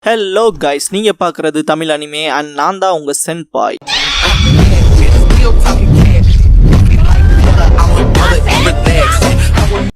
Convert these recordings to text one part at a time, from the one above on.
Hello guys, நீங்க பார்க்குறது Tamil anime and நான் தான் உங்க சென்பாய்.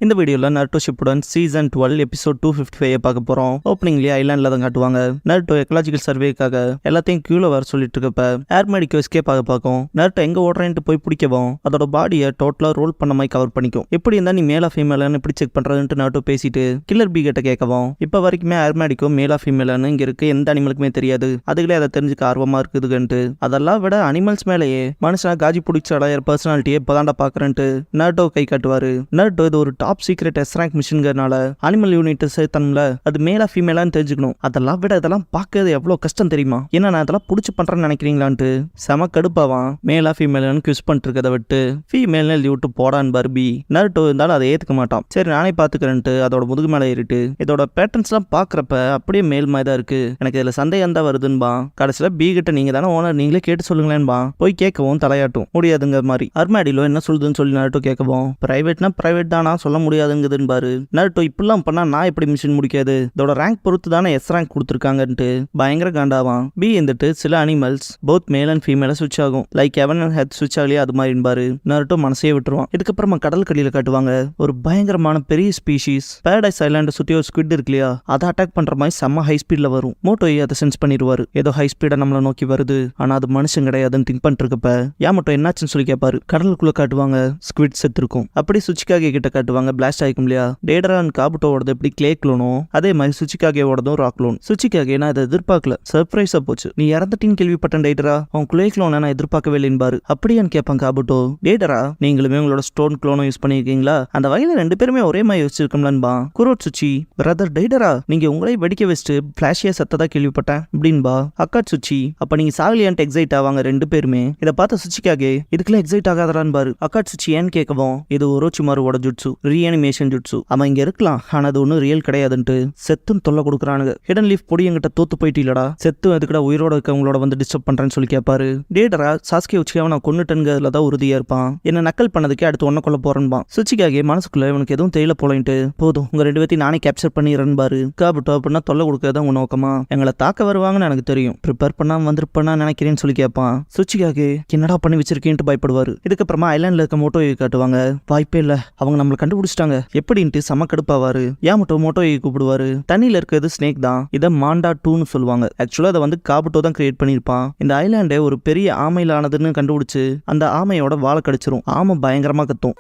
இந்த வீடியோவில் நருட்டோ ஷிப்புடன் சீசன் 12 எபிசோட் 255 பார்க்க போகிறோம். ஓப்பனிங்லேயே ஐலாண்டில் தான் காட்டுவாங்க. நருட்டோ எக்கலாஜிக்கல் சர்வேக்காக எல்லாத்தையும் கீழே வர சொல்லிட்டு இருக்கப்ப ஏர் மெடிக்கோ எஸ்கேப் ஆக பார்க்கும். நருட்டோ எங்கே ஓடுறேன்ட்டு போய் பிடிக்கவும் அதோட பாடியை டோட்டலாக ரோல் பண்ண மாதிரி கவர் பண்ணிக்கும். எப்படி இருந்தால் நீ மேலா ஃபீமேலான்னு எப்படி செக் பண்ணுறதுன்ட்டு நருட்டோ பேசிட்டு கில்லர் பி கிட்ட கேட்கவும் இப்போ வரைக்குமே ஏர் மெடிக்கோ மேலா ஃபீமேலான்னு இங்கே இருக்க எந்த அனிமலுக்குமே தெரியாது. அதுகளே அதை தெரிஞ்சுக்க ஆர்வமாக இருக்குதுன்ட்டு அதெல்லாம் விட அனிமல்ஸ் மேலேயே மனுஷனா காஜி பிடிச்ச அடையிற பர்சனாலிட்டியை இப்போதான்டா பார்க்குறேன்ட்டு நருட்டோ கை காட்டுவார். நருட்டோ இது ஒரு டாப் சீக்ரெட் எஸ் ரேங்க் மிஷின்கிறனால அனிமல் யூனிட் சேர்த்தனும்ல, அது மேலா ஃபீமேலான்னு தெரிஞ்சுக்கணும். அதெல்லாம் விட இதெல்லாம் பார்க்கறது எவ்வளோ கஷ்டம் தெரியுமா? ஏன்னா நான் அதெல்லாம் பிடிச்சி பண்றேன்னு நினைக்கிறீங்களான்ட்டு செம கடுப்பாவான். மேலா ஃபீமேலான்னு கியூஸ் பண்ணிட்டு இருக்கதை விட்டு ஃபீமேல்னு எழுதி விட்டு போடான்னு பர்பி. நருட்டோ இருந்தாலும் அதை ஏத்துக்க மாட்டான். சரி நானே பாத்துக்கிறேன்ட்டு அதோட முதுகு மேலே ஏறிட்டு இதோட பேட்டர்ன்ஸ் எல்லாம் பாக்குறப்ப அப்படியே மேல் மாதிரி தான் இருக்கு. எனக்கு இதுல சந்தேகம் தான் வருதுன்பா. கடைசியில பி கிட்ட நீங்க தானே ஓனர், நீங்களே கேட்டு சொல்லுங்களேன்பா. போய் கேட்கவும் தலையாட்டும் முடியாதுங்க மாதிரி. அர்மாடிலோ என்ன சொல்லுதுன்னு சொல்லி நருட்டோ கேட்கவும் பிரைவேட்னா பிரைவேட் தானா சொல்ல முடியாதுங்குதுன்னு பாரு. நருட்டோ இப்படிலாம் பண்ணா நான் எப்படி மிஷின் முடிக்காது, இதோட ரேங்க் பொறுத்து தானே எஸ் ரேங்க் கொடுத்துருக்காங்கன்ட்டு பயங்கர காண்டாவான். பி இருந்துட்டு சில animals both male and female switch ஆகும். லைக் எவன் அண்ட் ஹெட் சுவிச் ஆகலையே அது மாதிரி பாரு. நருட்டோ மனசே விட்டுருவான். இதுக்கப்புறமா கடல் கடியில காட்டுவாங்க ஒரு பயங்கரமான பெரிய ஸ்பீஷிஸ் பேரடைஸ் ஐலாண்டை சுற்றி ஒரு ஸ்குவிட் இருக்கு இல்லையா, அதை அட்டாக் பண்ற மாதிரி செம்ம ஹை ஸ்பீட்ல வரும். மோட்டோயை அதை சென்ஸ் பண்ணிடுவாரு. ஏதோ ஹை ஸ்பீடா நம்மளை நோக்கி வருது, ஆனா அது மனுஷன் கிடையாதுன்னு திங்க் பண்ணிட்டு இருக்கப்ப யாமட்டோ என்னாச்சுன்னு சொல்லி கேட்பாரு. கடலுக்குள்ள காட்டுவாங்க ஸ்குவிட் செத்து இருக்கும். அப்படி சுச்சிகாகே கிட்ட காட்டுவாங்க பிளாஸ்ட் ஆயிக்கும் இல்லையா. டேடரா அண்ட் காபுட்டோட எப்படி கிளே க்ளோனோ அதே மாதிரி சுச்சிகாகேவோடதும் ராக் க்ளோன். சுச்சிகாகே நான் அதை எதிர்பார்க்கல, சர்ப்ரைஸா போச்சு. நீ இறந்துட்டின்னு கேள்விப்பட்டேன் டேடரா, உன் கிளே க்ளோனை நான் எதிர்பார்க்கவே இல்லைன்னு அப்படியான்னு கேட்பான் காபுட்டோ. டேடரா நீங்களுமே உங்களோட ஸ்டோன் க்ளோனும் யூஸ் பண்ணிருக்கீங்களா? அந்த வகையில ரெண்டு பேருமே ஒரே மாதிரி யோசிச்சிருக்கோம்லன்பா. குரோட்சுச்சி பிரதர் டேடரா நீங்க உங்களே வெடிக்க வச்சுட்டு பிளாஷியா சத்ததா கேள்விப்பட்டேன் அப்படின்பா. அக்கா சுச்சி அப்ப நீங்க சாகலியான்ட்டு எக்ஸைட் ஆவாங்க ரெண்டு பேருமே. இதை பார்த்த சுச்சிகாகே இதுக்குள்ள எக்ஸைட் ஆகாதரான்னு பாரு. அக்கா சுச்சி ஏன்னு கேட்கவும் இது ஒரோச்சிமாருவோட ஜுட்சு, ரீஅனிமேஷன் ஜுட்சு. அவன் இங்க இருக்கலாம் ஆனா அது ஒன்னும் ரியல் கிடையாதுன்ட்டு செத்துன்னு தொல்லை கொடுக்குறானுங்க. ஹிடன் லீஃப் பொடி என்கிட்ட தோத்து போயிட்டு இல்லடா, செத்து எதுக்கடா உயிரோட இருக்கவங்களோட வந்து டிஸ்டர்ப் பண்றேன்னு சொல்லி கேட்பாரு. டேடரா சாஸ்கே உச்சிகாவை நான் கொன்னுட்டேன்கிறதுல தான் உறுதியா இருப்பான். என்ன நக்கல் பண்ணதுக்கே அடுத்து ஒன்ன கொள்ள போறேன்பான். சுச்சிகாகே மனசுக்குள்ள இவனுக்கு எதுவும் தெரியல போலன்ட்டு போதும் உங்க ரெண்டு பேத்தையும் நானே கேப்சர் பண்ணிடுறேன் பாரு. காபுட்டோ அப்படின்னா தொல்லை கொடுக்கறதா உங்க நோக்கமா? எங்களை தாக்க வருவாங்கன்னு எனக்கு தெரியும், ப்ரிப்பேர் பண்ணாம வந்திருப்பேன்னா நினைக்கிறேன்னு சொல்லி கேட்பான். சுச்சிகாகே என்னடா பண்ணி வச்சிருக்கேன்ட்டு பயப்படுவாரு. இதுக்கப்புறமா ஐலாண்ட்ல இருக்க மோட்டோயை காட்டுவாங்க. வாய்ப்பே இல்ல, அவங்க நம்மளை கண்டுபிடிச்சிட்டாங்க எப்படின்ட்டு செம கடுப்பாவாரு. யாமட்டோ மோட்டோயை கூப்பிடுவாரு. தண்ணியில இருக்கிறது ஸ்னேக் தான், இதை மாண்டா 2ன்னு சொல்லுவாங்க. ஆக்சுவலா அதை வந்து காபுட்டோ தான் கிரியேட் பண்ணிருப்பான். இந்த ஐலாண்டே ஒரு பெரிய ஆமையில ஆனதுன்னு கண்டுபிடிச்சு அந்த ஆமையோட வாழை கடிச்சிரும். ஆமை பயங்கரமா கத்தும்.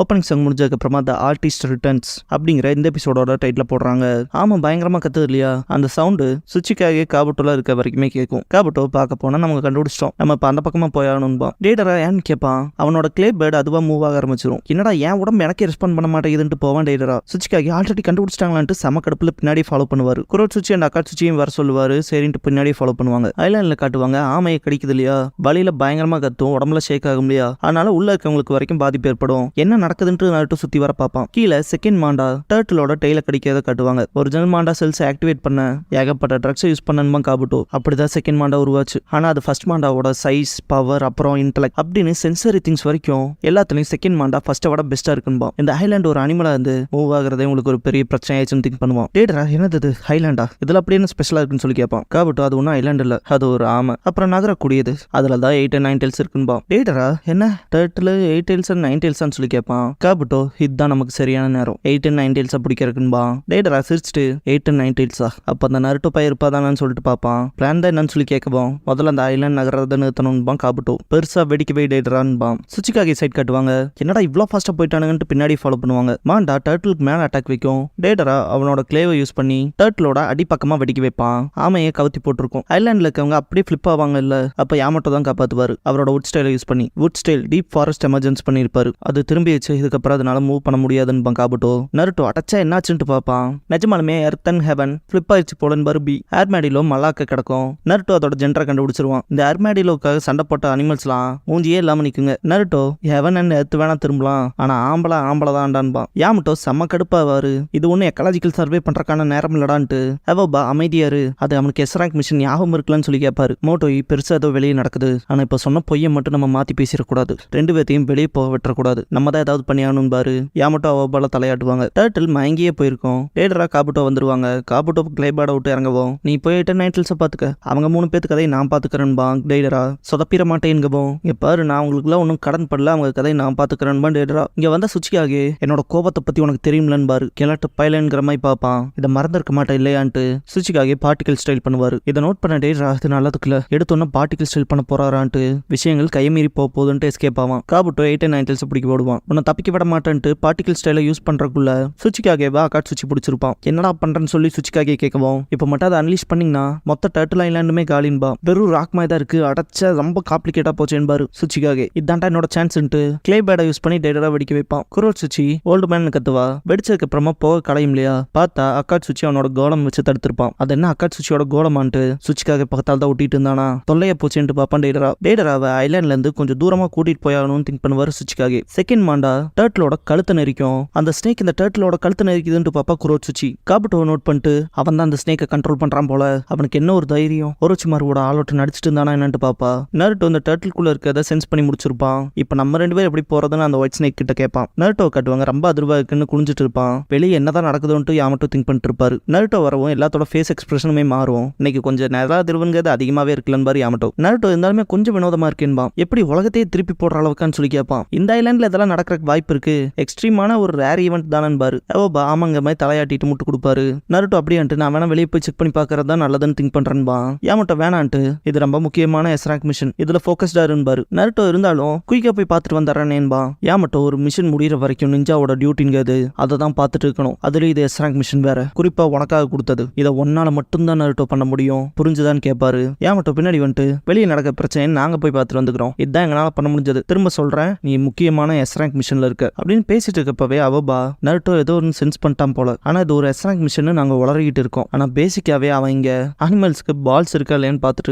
ஓப்பனிங் சாங் முடிஞ்சதுக்கப்புறமா த ஆர்டிஸ்ட் ரிட்டர்ன்ஸ் அப்படிங்கிற இந்த எபிசோடோட டைட்டில் போடுறாங்க. ஆமா பயங்கரமா கத்துது இல்லையா, அந்த சவுண்டு சுச்சிக்காகே காபுட்டோல இருக்க வரைக்குமே கேட்கும். காபுட்டோ பார்க்க போனா நமக்கு கண்டுபிடிச்சிட்டோம், நம்ம இப்போ அந்த பக்கமா போயாகணும்பா. டேடரா ஏன்னு கேட்பான். அவனோட கிளே பேர்டு அதுவா மூவ் ஆக ஆரம்பிச்சிடும். என்னடா என் உடம்பு எனக்கே ரெஸ்பாண்ட் பண்ண மாட்டேங்குதுன்ட்டு போவான் டேடரா. சுச்சிக்காகே ஆல்ரெடி கண்டுபிடிச்சிட்டாங்களான்ட்டு செம கடுப்புல பின்னாடி ஃபாலோ பண்ணுவாரு. குரோட்சுச்சி அண்ட் அக்கா சுச்சியும் வர சொல்லுவாரு. சரின்ட்டு பின்னாடி ஃபாலோ பண்ணுவாங்க. ஐலாண்ட்ல காட்டுவாங்க ஆமையை கடிக்குது இல்லையா, வழியில பயங்கரமா கத்தும், உடம்புல ஷேக் ஆகும் இல்லையா, அதனால உள்ள இருக்கவங்களுக்கு வரைக்கும் பாதிப்பு ஏற்படும். என்ன நடக்குதுன்ட்டு நருட்டோ சுத்தி வர பார்ப்பான். கீழே செகண்ட் மாண்டா டர்ட்டிலோட டெய்ல கடிக்கிறத காட்டுவாங்க. ஒரிஜினல் மாண்டா செல்ஸ் ஆக்டிவேட் பண்ண ஏகப்பட்ட ட்ரக்ஸ் யூஸ் பண்ணணுமா காபுட்டோ. அப்படிதான் செகண்ட் மாண்டா உருவாச்சு. ஆனா அது ஃபர்ஸ்ட் மாண்டாவோட சைஸ், பவர், அப்புறம் இன்டெலெக்ட் அப்படின்னு சென்சரி திங்ஸ் வரைக்கும் எல்லாத்துலயும் செகண்ட் மாண்டா ஃபர்ஸ்ட்டை விட பெஸ்டா இருக்குன்பா. இந்த ஐலாண்ட் ஒரு அனிமலா இருந்து மூவ் ஆகுறதே உங்களுக்கு ஒரு பெரிய பிரச்சனை ஆயிடுச்சுன்னு திங்க் பண்ணுவான். டேடரா என்னது ஹைலாண்டா, இதுல அப்படி என்ன ஸ்பெஷலா இருக்குன்னு சொல்லி கேட்பான். காபுட்டோ அது ஒன்னும் ஐலாண்ட் இல்ல, அது ஒரு ஆமை, அப்புறம் நகரக்கூடியது, அதுலதான் 8 and 9 டெயில்ஸ் இருக்குன்பா. டேடரா என்ன டர்ட்டில் 8 டெயில்ஸ் and 9 டெயில்ஸ் சொல்லி கேட்பான். காபுட்டோ இதுதான் நமக்கு சரியான நேரம் 8 and 9 டெயில்ஸா பிடிக்கிறதுக்குன்பா. டேடரா சிரிச்சுட்டு 8 and 9 டெயில்ஸா, அப்ப அந்த நருட்டோ பையன் இருப்பாதானு சொல்லிட்டு பாப்பான். பிளான் தான் என்னன்னு சொல்லி கேட்கவும் முதல்ல அந்த ஐலாண்ட் நகரத்தை நிறுத்தணும்பான் காபுட்டோ. பெருசா வெடிக்கவே டேடரான்பான். சுச்சிகாகே சைட் காட்டுவாங்க. என்னடா இவ்வளோ ஃபாஸ்டா போயிட்டானுங்கன்ட்டு பின்னாடி ஃபாலோ பண்ணுவாங்க. மாண்டா டர்ட்டிலுக்கு மேல அட்டாக் வைக்கும். டேடரா அவனோட கிளேவை யூஸ் பண்ணி டர்ட்டிலோட அடிப்பக்கமா வெடிக்க வைப்பான். ஆமையை கவுத்தி போட்டிருக்கும். ஐலாண்ட்ல இருக்கவங்க அப்படியே ஃபிளிப் ஆவாங்க இல்ல, அப்ப யாமட்டோ தான் காப்பாத்துவாரு. அவரோட வுட் ஸ்டைலை யூஸ் பண்ணி wood style deep forest emergence பண்ணிருப்பாரு. அது திரும்பி ஆயிடுச்சு, இதுக்கப்புறம் அதனால மூவ் பண்ண முடியாதுன்னு காபுட்டோ. நருட்டோ அடைச்சா என்னாச்சுன்ட்டு பார்ப்பான். நிஜமாலுமே எர்த் அண்ட் ஹெவன் ஃபிளிப் ஆயிடுச்சு போலன்னு பருபி ஏர்மேடிலோ மல்லாக்க கிடக்கும். நருட்டோ அதோட ஜென்டரை கண்டுபிடிச்சிருவான். இந்த ஏர்மேடிலோக்காக சண்டை போட்ட அனிமல்ஸ்லாம் மூஞ்சியே இல்லாம நிக்குங்க. நருட்டோ ஹெவன் அண்ட் எர்த் வேணா திரும்பலாம், ஆனா ஆம்பளை தான்டான்பான். யாமட்டோ செம்ம கடுப்பாவாரு. இது ஒன்னும் எக்கலாஜிக்கல் சர்வே பண்றக்கான நேரம் இல்லடான்ட்டு அவபா அமைதியாரு. அது அவனுக்கு எஸ்ராங்க் மிஷன் ஞாபகம் இருக்கலான்னு சொல்லி கேட்பாரு. மோட்டோய் பெருசா ஏதோ வெளியே நடக்குது, ஆனா இப்ப சொன்ன பொய்யை மட்டும் நம்ம மாத்தி பேசிடக்கூடாது, ரெண்டு பேர்த்தையும் வெளியே போக விட்டுறக்கூடாது, நம்ம தான் ஏதாவது பண்ணியானும் பாரு. யாமட்டோ அவபால தலையாட்டுவாங்க. டர்ட்டில் மயங்கியே போயிருக்கோம். லேடரா காபுட்டோ வந்துருவாங்க. காபுட்டோ கிளைபாட விட்டு இறங்கவும், நீ போயிட்டு நைட்டில்ஸை பாத்துக்க, அவங்க 3 பேத்து கதையை நான் பாத்துக்கிறேன்பா. டேடரா சொதப்பிட மாட்டேன்கவும், இங்க பாரு நான் உங்களுக்குலாம் ஒன்றும் கடன் படல, அவங்க கதையை நான் பாத்துக்கிறேன்பா. டேடரா இங்க வந்த சுச்சிக்காக என்னோட கோபத்தை பத்தி உனக்கு தெரியும்லன்னு பாரு. கிழட்டு பைலன்கிற மாதிரி பாப்பான். இதை மறந்துருக்க மாட்டேன் இல்லையான்ட்டு சுச்சிக்காக பார்ட்டிகல் ஸ்டைல் பண்ணுவாரு. இதை நோட் பண்ண டேடரா இது நல்லதுக்குல எடுத்தோன்னா பார்ட்டிகல் ஸ்டைல் பண்ண போறாரான்ட்டு விஷயங்கள் கைமீறி போகுதுன்ட்டு எஸ்கேப் ஆவான். காபுட்டோ 8 and 9 பிடிக்க போடுவான். உன்னை தப்பிக்க விட மாட்டேன்ட்டு பார்ட்டிகல் ஸ்டைலை யூஸ் பண்றதுக்குள்ள சுச்சிக்காகவா அக்காட் சுச்சி பிடிச்சிருப்பான். என்னடா பண்றேன்னு சொல்லி சுச்சிக்காக கேட்கவும், இப்ப மட்டும் அதை அன்லீஷ் பண்ணீங்கன்னா மொத்த டர்ட்டில் ஐலாண்டுமே காலின்பா. வெறும் ராக் மாதிரி தான் இருக்கு, அடைச்ச ரொம்ப காம்ப்ளிகேட்டா போச்சேன்பாரு சுச்சிக்காக. இதான்டா என்னோட சான்ஸ்ன்ட்டு கிளே பேடை யூஸ் பண்ணி டேடரா வெடிக்க வைப்பான். குரோட் சுச்சி ஓல்டு மேன் கத்துவா. வெடிச்சதுக்கு அப்புறமா போக கடையும் இல்லையா, பார்த்தா அக்காட் சுச்சி அவனோட கோலம் வச்சு தடுத்திருப்பான். அது என்ன அக்காட் சுச்சியோட கோலமான்ட்டு சுச்சிக்காக பக்கத்தால் தான் ஒட்டிட்டு இருந்தானா. தொல்லைய போச்சுன்ட்டு பாப்பான் டேடரா. டேடராவை ஐலாண்ட்ல இருந்து கொஞ்சம் தூரமா கூட்டிட்டு போயாகணும்னு திங்க் பண்ணுவாரு சுச்சிக்காக. செகண்ட் மாண்டா டர்ட்டிலோட கழுத்தை நெரிக்கும். அந்த ஸ்னேக் இந்த டர்ட்டிலோட கழுத்தை நெரிக்குதுன்னு பாப்பா குரோட் சுச்சி. காபுட்டோ நோட் பண்ணிட்டு அவன் தான் அந்த ஸ்னேக்கை கண்ட்ரோல் பண்றான் போல, அவனுக்கு என்ன ஒரு தைரியம், ஒரோச்சிமாரோட ஆளோட்டு நடிச்சிட்டு இருந்தானா என்னன்னு பாப்பா. நருட்டோ இந்த டர்ட்டிலுக்குள்ள இருக்கிறத சென்ஸ் பண்ணி முடிச்சிருப்பான். இப்ப நம்ம 2 பேரும் எப்படி போறதுன்னு அந்த ஒயிட் ஸ்னேக் கிட்ட கேட்பான். நருட்டோ காட்டுவாங்க ரொம்ப அதிர்வா இருக்குன்னு குளிஞ்சிட்டு இருப்பான். வெளியே என்னதான் நடக்குதுன்ட்டு யாமட்டோ திங்க் பண்ணிட்டு இருப்பாரு. நருட்டோ வரவும் எல்லாத்தோட ஃபேஸ் எக்ஸ்பிரஷனுமே மாறும். இன்னைக்கு கொஞ்சம் நேரம் அதிர்வுங்கிறது அதிகமாவே இருக்குல்லன்னு பாரு யாமட்டோ. நருட்டோ இருந்தாலுமே கொஞ்சம் வினோதமா இருக்கேன்பான். எப்படி உலகத்தையே திருப்பி போடுற அளவுக்கான்னு சொல்லி கேட்பான். இந்த ஐலாண்ட்ல இதெல்லாம் நடக்கிறதுக்கு வாய்ப்பு இருக்கு, எக்ஸ்ட்ரீமான ஒரு ரேர் ஈவெண்ட் தானே பாரு. அவபா ஆமாங்க மாதிரி தலையாட்டிட்டு முட்டு கொடுப்பாரு. நருட்டோ அப்படின்ட்டு நான் வேணா வெளியே போய் செக் பண்ணி பாக்குறது தான் நல்லதுன்னு திங்க் பண்றேன்பா. யாமட்டோ வேணான்ட்டு இது ரொம்ப முக்கியமான எஸ்ராங்க் மிஷன், இதுல போக்கஸ்டா இருப்பாரு. நருட்டோ இருந்தாலும் குயிக்கா போய் பார்த்துட்டு வந்துடுறேன்பா. யாமட்டோ ஒரு மிஷன் முடிகிற வரைக்கும் நிஞ்சாவோட டியூட்டிங்க அது, அதை தான் பார்த்துட்டு இருக்கணும். அதுல இது எஸ்ராங்க் மிஷன் வேற, குறிப்பா உனக்காக கொடுத்தது, இதை ஒன்னால மட்டும்தான் நருட்டோ பண்ண முடியும், புரிஞ்சுதான்னு கேட்பாரு. யாமட்டோ பின்னாடி வந்துட்டு வெளியே நடக்க பிரச்சனை நாங்க போய் பார்த்துட்டு வந்துக்கிறோம், இதுதான் எங்களால பண்ண முடிஞ்சது, திரும்ப சொல்றேன் நீ முக்கியமான எஸ்ராங்க் மிஷன்ல இருக்க அப்படின்னு பேசிட்டு இருக்கப்பவே அவபா நருட்டோ ஏதோ ஒரு சென்ஸ் பண்ணிட்டான் போல. ஆனா இது ஒரு எஸ்ராங்க் மிஷன் நாங்க வளரிக்கிட்டு இருக்கோம், ஆனா பேசிக்காவே அவன் இங்க அனிமல்ஸ்க்கு பால்ஸ் இருக்கா இல்லையான்னு பார்த்துட்டு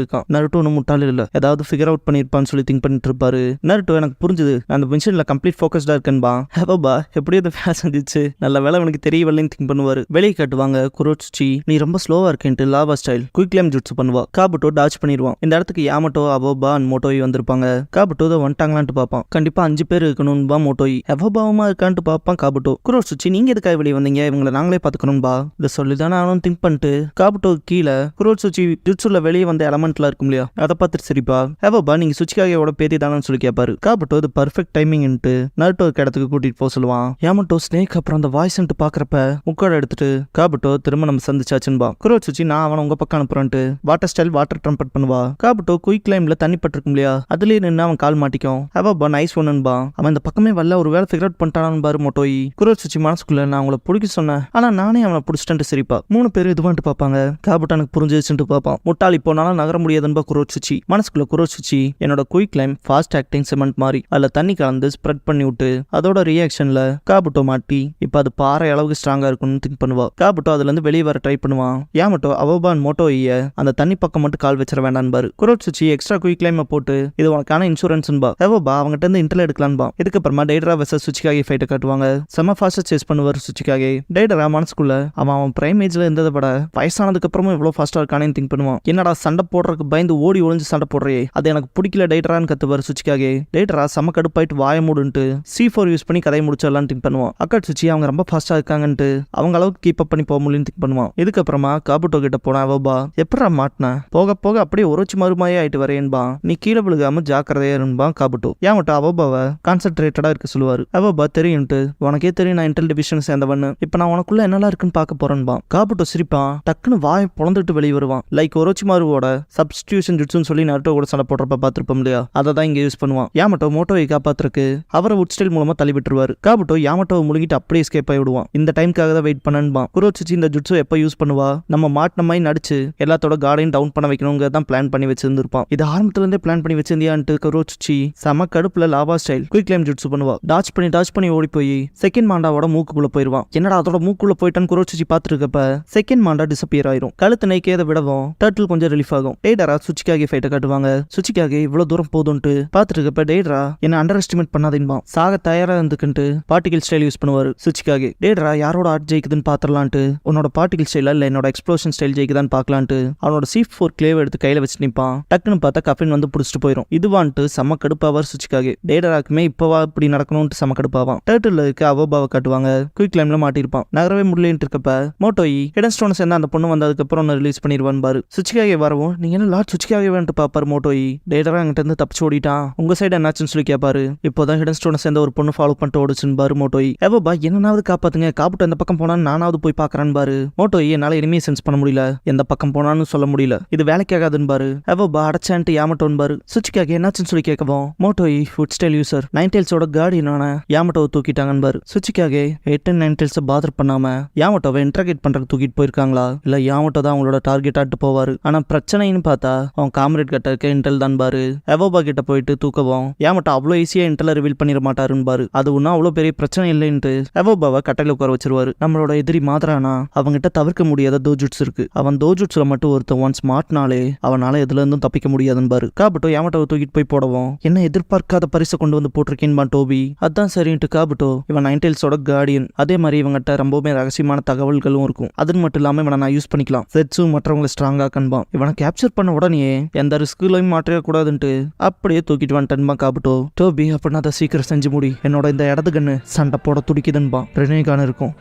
இருக்கான். நருட்டோ ஒன்னும் முட்டாளி இல்ல, ஏதாவது ஃபிகர் அவுட் பண்ணிருப்பான்னு சொல்லி திங்க் பண்ணிட்டு இருப்பாரு. நருட்டோ எனக்கு புரிஞ்சுது, நான் அந்த மிஷன்ல கம்ப்ளீட் ஃபோக்கஸ்டா இருக்கேன்பா. அவபா எப்படியோ அதை வேலை செஞ்சிச்சு, நல்ல வேலை எனக்கு தெரியவில்லைன்னு திங்க் பண்ணுவாரு. வெளியே காட்டுவாங்க குரோட்சுச்சி நீ ரொம்ப ஸ்லோவா இருக்கேன்ட்டு லாவா ஸ்டைல் குயிக் கிளைம் ஜுட்ஸ் பண்ணுவா. காபுட்டோ டாச் பண்ணிடுவான். இந்த இடத்துக்கு யாமட்டோ அவபா அண்ட் மோட்டோய் வந்திருப்பாங்க. காபுட்டோ இதை வந்துட்டாங்களான்ட்டு பார்ப்பான். கண்டிப்பா 5 பேர் இருக்கணும்பா மோட்டோய். எவபாவமா இருக்கான்ட்டு பார்ப்பான் காபுட்டோ. குரோட்சுச்சி நீங்க எதுக்காக வெளியே வந்தீங்க, இவங்களை நாங்களே பாத்துக்கணும்பா. இதை சொல்லிதானே அவனும் திங்க் பண்ணிட்டு காபுட்டோ கீழே குரோட்சுச்சி ஜுட்ஸுல வெளியே வந்த எலமெண்ட்ல இருக்கும் இல்லையா, அதை பார்த்துட்டு சரிப்பா எவபா நீங்க சுச்சிக்காக பேத்தி தானு சொல்லி கேட்பாரு. காபுட்டோ இது பர்ஃபெக்ட் டைமிங்ட்டு நருட்டோ இடத்துக்கு கூட்டிட்டு போக சொல்லுவான். யாமட்டோ ஸ்னேக் அப்புறம் அந்த வாய்ஸ்ன்ட்டு பாக்குறப்ப முக்கோட எடுத்துட்டு காபுட்டோ திரும்ப நம்ம சந்திச்சாச்சுன்பா. குரோட்சுச்சி நான் அவனை உங்க பக்கம் அனுப்புறேன்ட்டு வாட்டர் ஸ்டைல் வாட்டர் ட்ரம்பட் பண்ணுவா. காபுட்டோ குயிக் கிளைம்ல தண்ணி பட்டிருக்கும் இல்லையா, அதுலயே நின்று அவன் கால் மாட்டிக்கும். அவபா நைஸ் ஒன்னுன்பா. அவன் இந்த பக்கமே வரல, ஒரு வேலை ஃபிகர் அவுட் பண்ணிட்டானு பாரு மோட்டோய். குரோட்சுச்சி மனசுக்குள்ள நான் அவங்கள பிடிக்க சொன்னேன், ஆனா நானே அவனை பிடிச்சிட்டு சரிப்பா. 3 பேரும் இதுவான்ட்டு பாப்பாங்க. காபுட்டோ எனக்கு புரிஞ்சிச்சுட்டு பாப்பான். முட்டாளி போனாலும் நகர முடியாதுன்பா குரோட்சுச்சி. மனசுக்குள்ள குரோட்சுச்சி என்னோட quick claim fast acting cement மாதிரி, அதுல தண்ணி கலந்து ஸ்ப்ரெட் பண்ணி விட்டு அதோட ரியாக்ஷன்ல காபுட்டோ மாட்டி இப்ப அது பாறை அளவுக்கு ஸ்ட்ராங்கா இருக்கும்னு திங்க் பண்ணுவா. காபுட்டோ அதுல இருந்து வெளியே வர ட்ரை பண்ணுவான். யாமட்டோ அவபான் மோட்டோய அந்த தண்ணி பக்கம் மட்டும் கால் வச்சிட வேண்டான்பா. குரோட்சுச்சி எக்ஸ்ட்ரா குயிக் கிளைம் போட்டு இது உனக்கான இன்சூரன்ஸ்பா. அவபா அவங்ககிட்ட இருந்து இன்டர்ல எடுக்கலான்பா. இதுக்கப்புறமா டேடரா வெர்சஸ் சுச்சிக்காக ஃபைட்டை காட்டுவாங்க. செம ஃபாஸ்டா சேஸ் பண்ணுவார் சுச்சிக்காக. டேடரா மனசுக்குள்ள அவன் பிரைம் ஏஜ்ல இருந்ததை விட வயசானதுக்கு அப்புறமும் இவ்வளவு ஃபாஸ்டா இருக்கானேன்னு திங்க் பண்ணுவான். என்னடா சண்டை போடுறதுக்கு பயந்து ஓடி ஒளிஞ்சு சண்டை போடுறே, அது எனக்கு பிடிக்கல டேடரான்னு கத்துவார் சுச்சிக்காக. டேடரா செம கடுப்பாயிட்டு வாய மூடுன்ட்டு C4 யூஸ் பண்ணி கதையை முடிச்சிடலான்னு திங்க் பண்ணுவான். அக்காட் சுச்சி அவங்க ரொம்ப ஃபாஸ்டா இருக்காங்கன்ட்டு அவங்க அளவுக்கு கீப் அப் பண்ணி போக முடியும்னு திங்க் பண்ணுவான். இதுக்கப்புறமா காபுட்டோ கிட்ட போனா அவபா எப்படா மாட்டின, போக போக அப்படியே ஒருச்சி மறுமாயே ஆயிட்டு வரேன்பா, நீ கீழே விழுகாம ஜாக்கிரதையா இருன்பா காபுட்டோ. ஏமாட்டோ அவபாவை கான்சென்ட்ரேட்டடா இருக்க சொல்லுவாரு. அவபா தெரியும்ட்டு உனக்கே தெரியும் நான் இன்டெல் டிவிஷன் சேர்ந்தவன்னு, இப்ப நான் உனக்குள்ள என்னெல்லாம் இருக்குன்னு பார்க்க போறேன்பா. காபுட்டோ சிரிப்பான். டக்குன்னு வாயை பொழந்துட்டு வெளியே வருவான். லைக் ஒரோச்சிமாருவோட சப்ஸ்டியூஷன் ஜுட்ஸ்னு சொல்லி நருட்டோ கூட சண்டை போடுறப்ப பார்த்திருப்போம் இல்லையா, அதை தான் இங்க யூஸ் பண்ணுவான். யாமட்டோ மோட்டோவை காப்பாத்துறதுக்கு அவரை வுட் ஸ்டைல் மூலமா தள்ளி விட்டுருவாரு. காபுட்டோ யாமட்டோவை முழுகிட்டு அப்படியே எஸ்கேப் ஆகி விடுவான். இந்த டைம்காக தான் வெயிட் பண்ணன்பான். குரோட்சுச்சி இந்த ஜுட்ஸோ எப்ப யூஸ் பண்ணுவா, நம்ம மாட்டின மாதிரி நடிச்சு எல்லாத்தோட கார்டையும் டவுன் பண்ண வைக்கணுங்க தான் பிளான் பண்ணி வச்சிருந்திருப்பான். இது ஆரம்பத்துல இருந்தே பிளான் பண்ணி வச்சிருந்தியான்ட்டு குரோட்சுச்சி செம கடுப்புல lava style quick claim jutsu பண்ணுவா. டாச் பண்ணி ஓடி போய் செகண்ட் மாண்டாவோட மூக்குக்குள்ள போயிருவான். என்னடா அதோட மூக்குள்ள போயிட்டான்னு குரோச்சிச்சு பார்த்துட்டு இருக்கப்ப செகண்ட் மாண்டா டிசப்பியர் ஆயிரும். கழுத்து நைக்கேத விடவும் டர்ட்டில் கொஞ்சம் ரிலீஃப் ஆகும். டேடரா சுச்சிக்காகி ஃபைட்டை காட்டுவாங்க. சுச்சிக்காகி இவ்வளவு தூரம் போதும்ட்டு பார்த்துட்டு இருக்கப்ப டேடரா என்ன அண்டர் எஸ்டிமேட் பண்ணாதீன்பா, சாக தயாரா இருந்துக்கிட்டு பார்ட்டிகல் ஸ்டைல் யூஸ் பண்ணுவாரு சுச்சிக்காகி. டேடரா யாரோட ஆர்ட் ஜெயிக்குதுன்னு பாத்திரலான்ட்டு உன்னோட பார்ட்டிகல் ஸ்டைல இல்ல என்னோட எக்ஸ்ப்ளோஷன் ஸ்டைல் ஜெயிக்குதான்னு பாக்கலான்ட்டு அவனோட C4 கிளேவ் எடுத்து கையில வச்சு நிப்பான். டக்குன்னு பார்த்தா கஃபின் வந்து புடிச்சிட்டு போயிடும். இதுவான்ட்டு செம்ம கடுப்பாவார் சுச்சிக்காகி. டேடராக்குமே இப்பவா இப்படி நடக்கணும்ட்டு செம்ம கடுப்பாவான். டர்ட்டில் இருக்க அவோபாவை காட்டுவாங்க. குயிக் லைம்ல மாட்டிருப்பான். நகரவே முடியலன்ட்டு இருக்கப்ப மோட்டோயி ஹிடன் ஸ்டோனை சேர்ந்து அந்த பொண்ணு வந்ததுக்கு அப்புறம் ரிலீஸ் பண்ணிடுவான் பாரு. சுச்சிக்காகி வரவும் நீங்க என்ன லார்ட் சுச்சிக்காகி வேண்டு பாப்பாரு மோட்டோயி. டேடரா அங்கிட்ட இருந்து தப்பிச்சு ஓடிட்டான். உங்க சைடு என்னாச்சுன்னு சொல்லி கேட்பாரு. இப்போதான் ஹிடன் ஸ்டோனை சேர்ந்த ஒரு பொண்ணு ஃபாலோ பண்ணிட்டு ஓடுச்சுன்னு பாரு மோட்டோயி. எவோபா என்னன்னாவது காப்பாத்துங்க, காப்பிட்டு அந்த பக்கம் போனான்னு நானாவது போய் பாக்குறான்னு பாரு. மோட்டோயி என்னால எனிமையை சென்ஸ் பண்ண முடியல, எந்த பக்கம் போனான்னு சொல்ல முடியல, இது வேலைக்காகாதுன்னு பாரு. எவோபா அடைச்சான்ட்டு யாமட்டோன்னு பாரு. சுச்சிக்காகி என்னாச்சுன்னு சொல்லி கேட்கவும் மோட்டோயி ஃபுட் ஸ்டைல் யூசர் நைன்டெயில்ஸோட கார்டியனான யாமட்டோவை தூக்கிட்டாங்கன்னு பாரு. சுச்சிக்காகி 8 and 9 பாதர் பண்ணாம யாமட்டோவை இன்ட்ராகேட் பண்றதுக்கு தூக்கிட்டு போயிருக்காங்களா இல்ல யாமட்டோ தான் அவங்களோட டார்கெட் ஆட்டு போவாரு. ஆனா பிரச்சனைன்னு பார்த்தா அவன் காம்ரேட் கிட்ட இருக்க இன்டெல் தான் பாரு. எவோபா கிட்ட போயிட்டு தூக்கவும் யாமட்டோ அவ்வளோ ஈஸியா இன்டெல ரிவீல் பண்ணிட மாட்டாருன்னு பாரு. அது ஒன்னும் அவ்வளோ பெரிய பிரச்சனை இல்லைன்ட்டு எவோபாவை கட்டையில உட்கார வச்சிருவாரு. நம்மளோட எதிரி மாதரானா அவங்கிட்ட தவிர்க்க முடியாத தோஜுட்ஸ் இருக்கு. அவன் தோஜுட்ஸ்ல மட்டும் ஒருத்தன் ஒன்ஸ் மாட்டினாலே அவனால எதுல இருந்தும் தப்பிக்க முடியாதுன்னு பாரு. காபட்டோ யாமட்டோவை தூக்கிட்டு போய் போடவும் என்ன எதிர்பார்க்காத பரிசை கொண்டு வந்து போட்டிருக்கேன்பா டோபி. அதான் சரின்ட்டு காபட்டோ இவன் நைன்டெயில்ஸோட கார்டியன், அதே மாதிரி இவங்கிட்ட ரொம்பவுமே ரகசியமான தகவல்களும் இருக்கும். அது மட்டும் இல்லாம இவனை நான் யூஸ் பண்ணிக்கலாம், செட்ஸு மற்றவங்களை ஸ்ட்ராங்கா கண்பான். இவனை கேப்சர் பண்ண உடனே எந்த ரிஸ்க்லையும் மாற்றிட கூடாதுன்ட்டு அப்படியே தூக்கிட்டு வந்துட்டன்பா காபட்டோ. டோபி அப்படின்னா அதை சீக்கிரம் செஞ்சு முடி, என்னோட இந்த இடது கண்ணு சண்டை போட துடிக்குதுன்பா. ரெனேகான் இருக்கும்.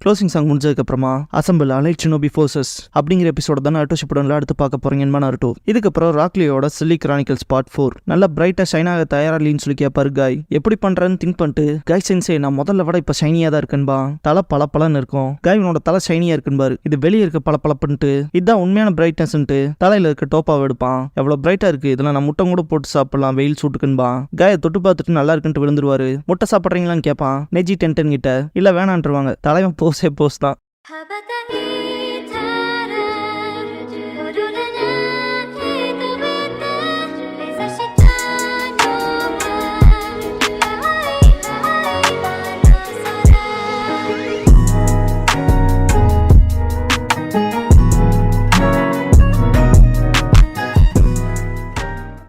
க்ளோசிங் சாங் முடிஞ்சதுக்கப்புறமா அசம்பிள் அலைட் ஷினோபி ஃபோர்சஸ் அப்படிங்கிற எபிசோட தான் நாருட்டோ ஷிப்புடன்ல அடுத்து பார்க்க போறீங்கன்னு நாருட்டோ. இதுக்கப்புறம் ராக்லியோட சில்லி கிரானிக்கல்ஸ் பார்ட் 4 நல்லா பிரைட்டா ஷைனாக தயாராலின்னு சொல்லி கேட்பாரு காய். எப்படி பண்றேன்னு திங்க் பண்ணிட்டு காய் சென்சே நான் முதல்ல விட இப்ப ஷைனியா தான் இருக்குன்பா. தலை பளபளன்னு இருக்கும். காய் உன்னோட தலை ஷைனியா இருக்குன்பாரு. இது வெளியே இருக்க பளபளப்புன்ட்டு இதுதான் உண்மையான பிரைட்னஸ்ன்ட்டு தலையில இருக்க டோப்பாவை எடுப்பான். எவ்வளவு பிரைட்டா இருக்கு, இதெல்லாம் நான் முட்டை கூட போட்டு சாப்பிடலாம் வெயில் சூட்டுக்குன்பா. காயை தொட்டு பார்த்துட்டு நல்லா இருக்குன்ட்டு விழுந்துருவாரு. முட்டை சாப்பிட்றீங்களான்னு கேட்பான் நெஜி 10 கிட்ட. இல்ல வேணான்ட்டுருவாங்க. தலைவன் போஸ்ட் தான்.